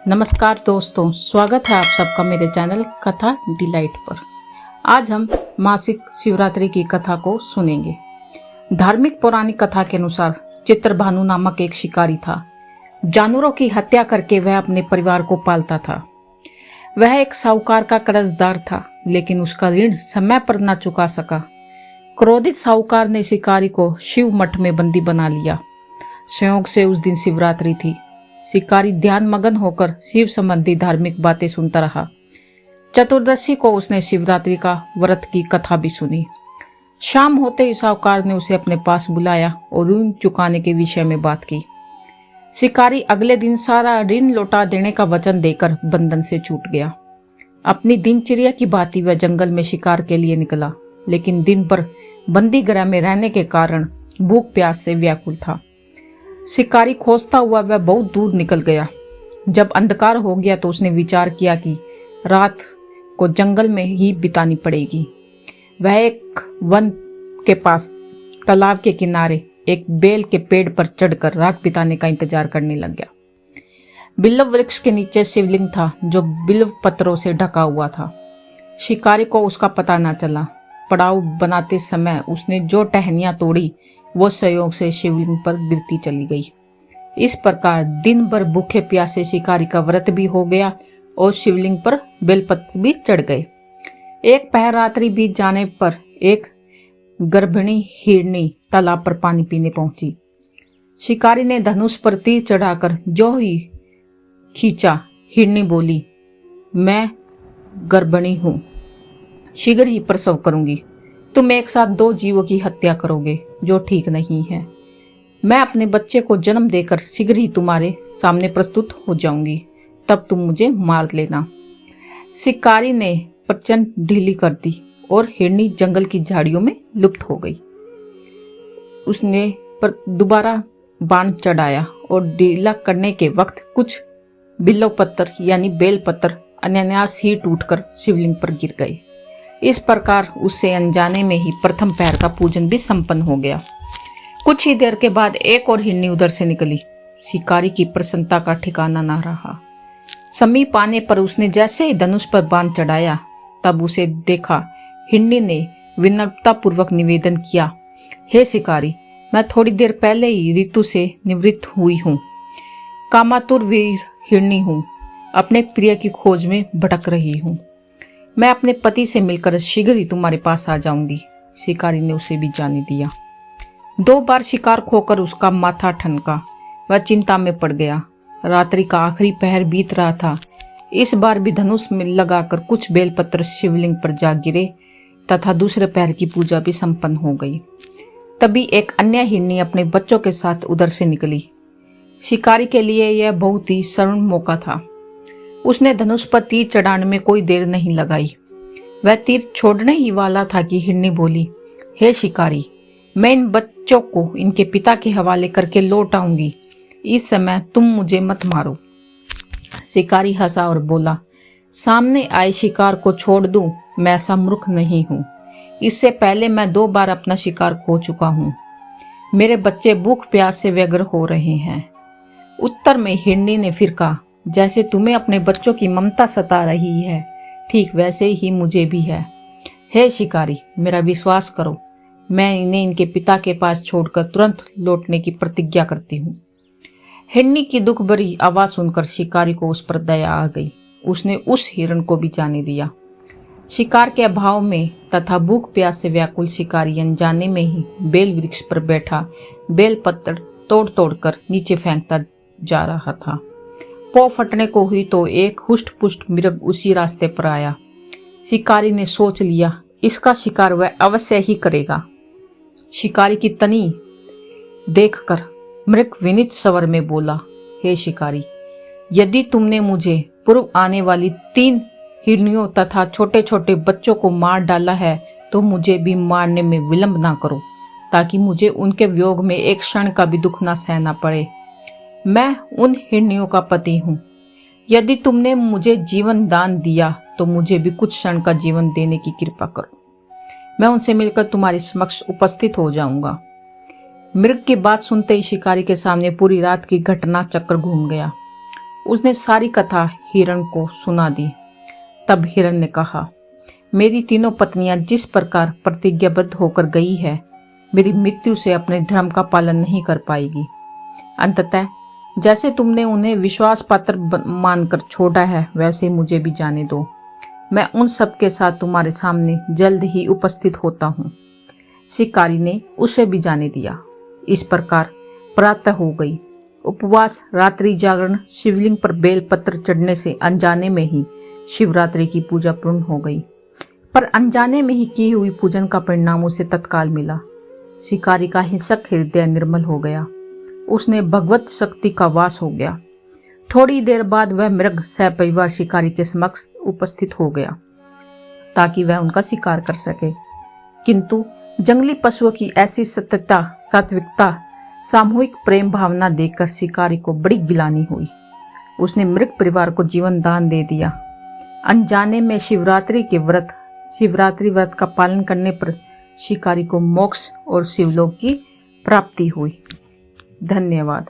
नमस्कार दोस्तों, स्वागत है आप सबका मेरे चैनल कथा डिलाइट पर। आज हम मासिक शिवरात्रि की कथा को सुनेंगे। धार्मिक पौराणिक कथा के अनुसार चित्रभानु नामक एक शिकारी था। जानवरों की हत्या करके वह अपने परिवार को पालता था। वह एक साहूकार का कर्जदार था, लेकिन उसका ऋण समय पर न चुका सका। क्रोधित साहूकार ने शिकारी को शिव मठ में बंदी बना लिया। संयोग से उस दिन शिवरात्रि थी। शिकारी ध्यान मगन होकर शिव संबंधी धार्मिक बातें सुनता रहा। चतुर्दशी को उसने शिवरात्रि का व्रत की कथा भी सुनी। शाम होते ही साहूकार ने उसे अपने पास बुलाया और ऋण चुकाने के विषय में बात की। शिकारी अगले दिन सारा ऋण लौटा देने का वचन देकर बंधन से छूट गया। अपनी दिनचर्या की भांति वह जंगल में शिकार के लिए निकला, लेकिन दिन भर बंदी गृह में रहने के कारण भूख प्यास से व्याकुल था। शिकारी खोजता हुआ वह बहुत दूर निकल गया। जब अंधकार हो गया तो उसने विचार किया कि रात को जंगल में ही बितानी पड़ेगी। वह एक वन के पास तालाब के किनारे एक बेल के पेड़ पर चढ़कर रात बिताने का इंतजार करने लग गया। बिल्व वृक्ष के नीचे शिवलिंग था, जो बिल्व पत्रों से ढका हुआ था। शिकारी को उसका पता न चला। पड़ाव बनाते समय उसने जो टहनियां तोड़ी वो संयोग से शिवलिंग पर गिरती चली गई। इस प्रकार दिन भर भूखे प्यासे शिकारी का व्रत भी हो गया और शिवलिंग पर बेलपत्र भी चढ़ गए। एक पहर रात्रि बीत जाने पर एक गर्भिणी हिरनी तालाब पर पानी पीने पहुंची। शिकारी ने धनुष पर तीर चढ़ाकर जो ही खींचा, हिरनी बोली, मैं गर्भिणी हूं, शीघ्र ही प्रसव करूंगी। तुम एक साथ दो जीवों की हत्या करोगे, जो ठीक नहीं है। मैं अपने बच्चे को जन्म देकर शीघ्र ही तुम्हारे सामने प्रस्तुत हो जाऊंगी, तब तुम मुझे मार लेना। शिकारी ने प्रचंड ढीली कर दी और हिरनी जंगल की झाड़ियों में लुप्त हो गई। उसने दोबारा बाण चढ़ाया और ढीला करने के वक्त कुछ बिल्व पत्थर यानी बेल पत्थर अनायास ही टूटकर शिवलिंग पर गिर गए। इस प्रकार उससे अनजाने में ही प्रथम पहर का पूजन भी संपन्न हो गया। कुछ ही देर के बाद एक और हिरनी उधर से निकली। शिकारी की प्रसन्नता का ठिकाना न रहा। समीप आने पर उसने जैसे ही धनुष पर बाण चढ़ाया, तब उसे देखा हिरनी ने विनम्रता पूर्वक निवेदन किया, हे शिकारी, मैं थोड़ी देर पहले ही ऋतु से निवृत्त हुई हूँ। कामातुर वीर हिरनी हूँ, अपने प्रिय की खोज में भटक रही हूँ। मैं अपने पति से मिलकर शीघ्र ही तुम्हारे पास आ जाऊंगी। शिकारी ने उसे भी जाने दिया। 2 बार शिकार खोकर उसका माथा ठनका। वह चिंता में पड़ गया। रात्रि का आखिरी पहर बीत रहा था। इस बार भी धनुष में लगाकर कुछ बेलपत्र शिवलिंग पर जा गिरे तथा दूसरे पहर की पूजा भी संपन्न हो गई। तभी एक अन्य हिरनी अपने बच्चों के साथ उधर से निकली। शिकारी के लिए यह बहुत ही स्वर्ण मौका था। उसने धनुष पर तीर चढ़ाने में कोई देर नहीं लगाई। वह तीर छोड़ने ही वाला था कि हिरनी बोली, हे शिकारी, मैं इन बच्चों को इनके पिता के हवाले करके लौट आऊंगी। इस समय तुम मुझे मत मारो। शिकारी हंसा और बोला, सामने आए शिकार को छोड़ दूं, मैं ऐसा मूर्ख नहीं हूं। इससे पहले मैं 2 बार अपना शिकार खो चुका हूं। मेरे बच्चे भूख प्यास से व्यग्र हो रहे हैं। उत्तर में हिरनी ने फिर कहा, जैसे तुम्हें अपने बच्चों की ममता सता रही है, ठीक वैसे ही मुझे भी है। हे शिकारी, मेरा विश्वास करो, मैं इन्हें इनके पिता के पास छोड़कर तुरंत लौटने की प्रतिज्ञा करती हूँ। हिरनी की दुख भरी आवाज सुनकर शिकारी को उस पर दया आ गई। उसने उस हिरण को भी जाने दिया। शिकार के अभाव में तथा भूख प्यास से व्याकुल शिकारी अनजाने में ही बेल वृक्ष पर बैठा बेल पत्थर तोड़ तोड़कर नीचे फेंकता जा रहा था। पौ फटने को हुई तो एक हुष्ट पुष्ट मृग उसी रास्ते पर आया। शिकारी ने सोच लिया, इसका शिकार वह अवश्य ही करेगा। शिकारी की तनी देखकर मृग विनीत स्वर में बोला, हे शिकारी, यदि तुमने मुझे पूर्व आने वाली 3 हिरनियों तथा छोटे छोटे बच्चों को मार डाला है, तो मुझे भी मारने में विलंब ना करो, ताकि मुझे उनके वियोग में एक क्षण का भी दुख न सहना पड़े। मैं उन हिरनियों का पति हूँ। यदि तुमने मुझे जीवन दान दिया तो मुझे भी कुछ क्षण का जीवन देने की कृपा करो। मैं उनसे मिलकर तुम्हारे समक्ष उपस्थित हो जाऊंगा। मृग की बात सुनते ही शिकारी के सामने पूरी रात की घटना चक्र घूम गया। उसने सारी कथा हिरण को सुना दी। तब हिरण ने कहा, मेरी तीनों पत्नियां जिस प्रकार प्रतिज्ञाबद्ध होकर गई है, मेरी मृत्यु से अपने धर्म का पालन नहीं कर पाएगी। अंततः जैसे तुमने उन्हें विश्वास पात्र मानकर छोड़ा है, वैसे मुझे भी जाने दो। मैं उन सब के साथ तुम्हारे सामने जल्द ही उपस्थित होता हूँ। शिकारी ने उसे भी जाने दिया। इस प्रकार प्रातः हो गई। उपवास, रात्रि जागरण, शिवलिंग पर बेलपत्र चढ़ने से अनजाने में ही शिवरात्रि की पूजा पूर्ण हो गई। पर अनजाने में ही की हुई पूजन का परिणाम उसे तत्काल मिला। शिकारी का हिंसक हृदय निर्मल हो गया। उसने भगवत शक्ति का वास हो गया। थोड़ी देर बाद वह मृग सपरिवार शिकारी के समक्ष उपस्थित हो गया ताकि वह उनका शिकार कर सके। किंतु जंगली पशुओं की ऐसी सत्यता, सात्विकता, सामूहिक प्रेम भावना देखकर शिकारी को बड़ी गिलानी हुई। उसने मृग परिवार को जीवन दान दे दिया। अनजाने में शिवरात्रि व्रत का पालन करने पर शिकारी को मोक्ष और शिवलोक की प्राप्ति हुई। धन्यवाद।